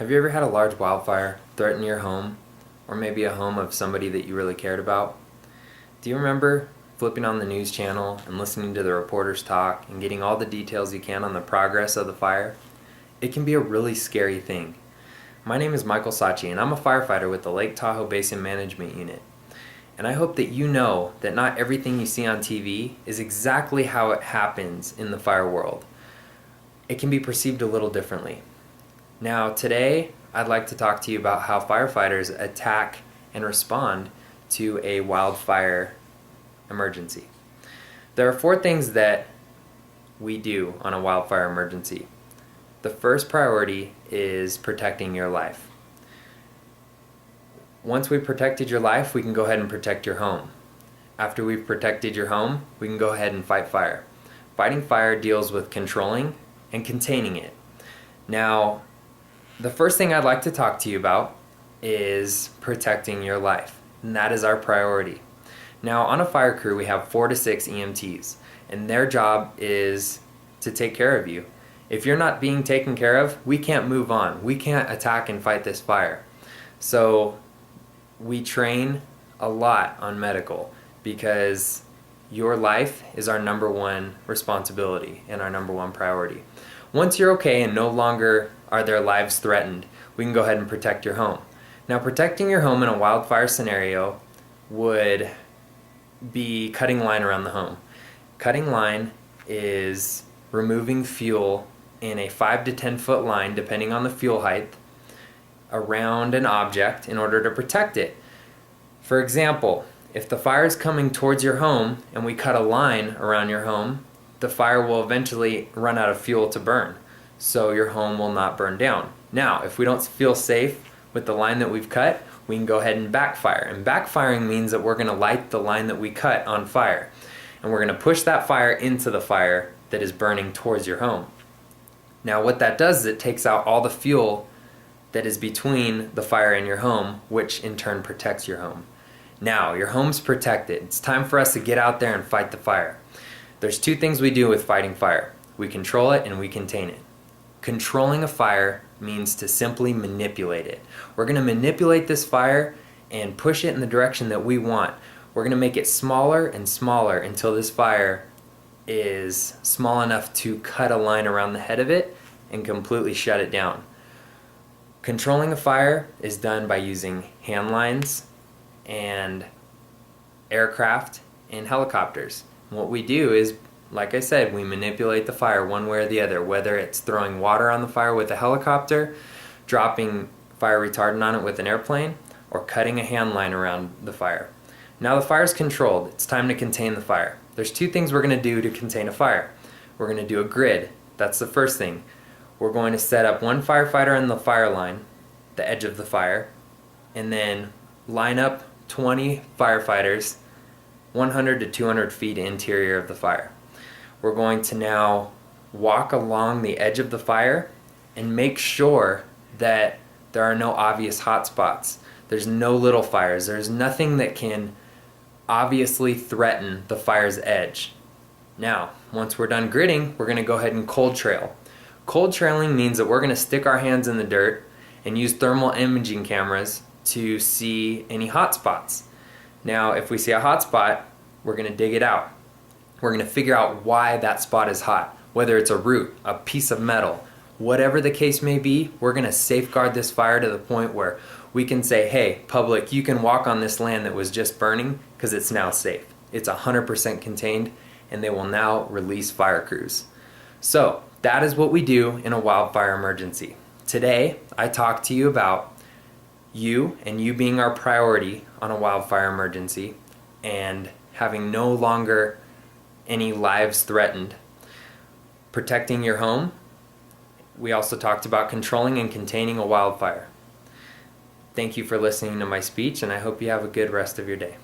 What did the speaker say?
Have you ever had a large wildfire threaten your home, or maybe a home of somebody that you really cared about? Do you remember flipping on the news channel and listening to the reporters talk and getting all the details you can on the progress of the fire? It can be a really scary thing. My name is Michael Sacci, and I'm a firefighter with the Lake Tahoe Basin Management Unit. And I hope that you know that not everything you see on TV is exactly how it happens in the fire world. It can be perceived a little differently. Now, today, I'd like to talk to you about how firefighters attack and respond to a wildfire emergency. There are 4 things that we do on a wildfire emergency. The first priority is protecting your life. Once we've protected your life, we can go ahead and protect your home. After we've protected your home, we can go ahead and fight fire. Fighting fire deals with controlling and containing it. Now, the first thing I'd like to talk to you about is protecting your life, and that is our priority. Now, on a fire crew, we have 4 to 6 EMTs, and their job is to take care of you. If you're not being taken care of, we can't move on. We can't attack and fight this fire. So we train a lot on medical because your life is our number one responsibility and our number one priority. Once you're okay and no longer are their lives threatened, we can go ahead and protect your home. Now, protecting your home in a wildfire scenario would be cutting line around the home. Cutting line is removing fuel in a 5 to 10 foot line, depending on the fuel height, around an object in order to protect it. For example, if the fire is coming towards your home and we cut a line around your home, the fire will eventually run out of fuel to burn, so your home will not burn down. Now, if we don't feel safe with the line that we've cut, we can go ahead and backfire. And backfiring means that we're going to light the line that we cut on fire, and we're going to push that fire into the fire that is burning towards your home. Now, what that does is it takes out all the fuel that is between the fire and your home, which in turn protects your home. Now, your home's protected. It's time for us to get out there and fight the fire. There's 2 things we do with fighting fire. We control it and we contain it. Controlling a fire means to simply manipulate it. We're going to manipulate this fire and push it in the direction that we want. We're going to make it smaller and smaller until this fire is small enough to cut a line around the head of it and completely shut it down. Controlling a fire is done by using hand lines and aircraft and helicopters. What we do is, like I said, we manipulate the fire one way or the other, whether it's throwing water on the fire with a helicopter, dropping fire retardant on it with an airplane, or cutting a hand line around the fire. Now the fire is controlled. It's time to contain the fire. There's 2 things we're going to do to contain a fire. We're going to do a grid. That's the first thing. We're going to set up 1 firefighter on the fire line, the edge of the fire, and then line up 20 firefighters 100 to 200 feet interior of the fire. We're going to now walk along the edge of the fire and make sure that there are no obvious hot spots. There's no little fires. There's nothing that can obviously threaten the fire's edge. Now, once we're done gridding, we're going to go ahead and cold trail. Cold trailing means that we're going to stick our hands in the dirt and use thermal imaging cameras to see any hot spots. Now, if we see a hot spot, we're going to dig it out. We're going to figure out why that spot is hot, whether it's a root, a piece of metal, whatever the case may be. We're going to safeguard this fire to the point where we can say, hey, public, you can walk on this land that was just burning because it's now safe. It's 100% contained, and they will now release fire crews. So that is what we do in a wildfire emergency. Today, I talked to you about you and you being our priority on a wildfire emergency and having no longer any lives threatened. Protecting your home. We also talked about controlling and containing a wildfire. Thank you for listening to my speech, and I hope you have a good rest of your day.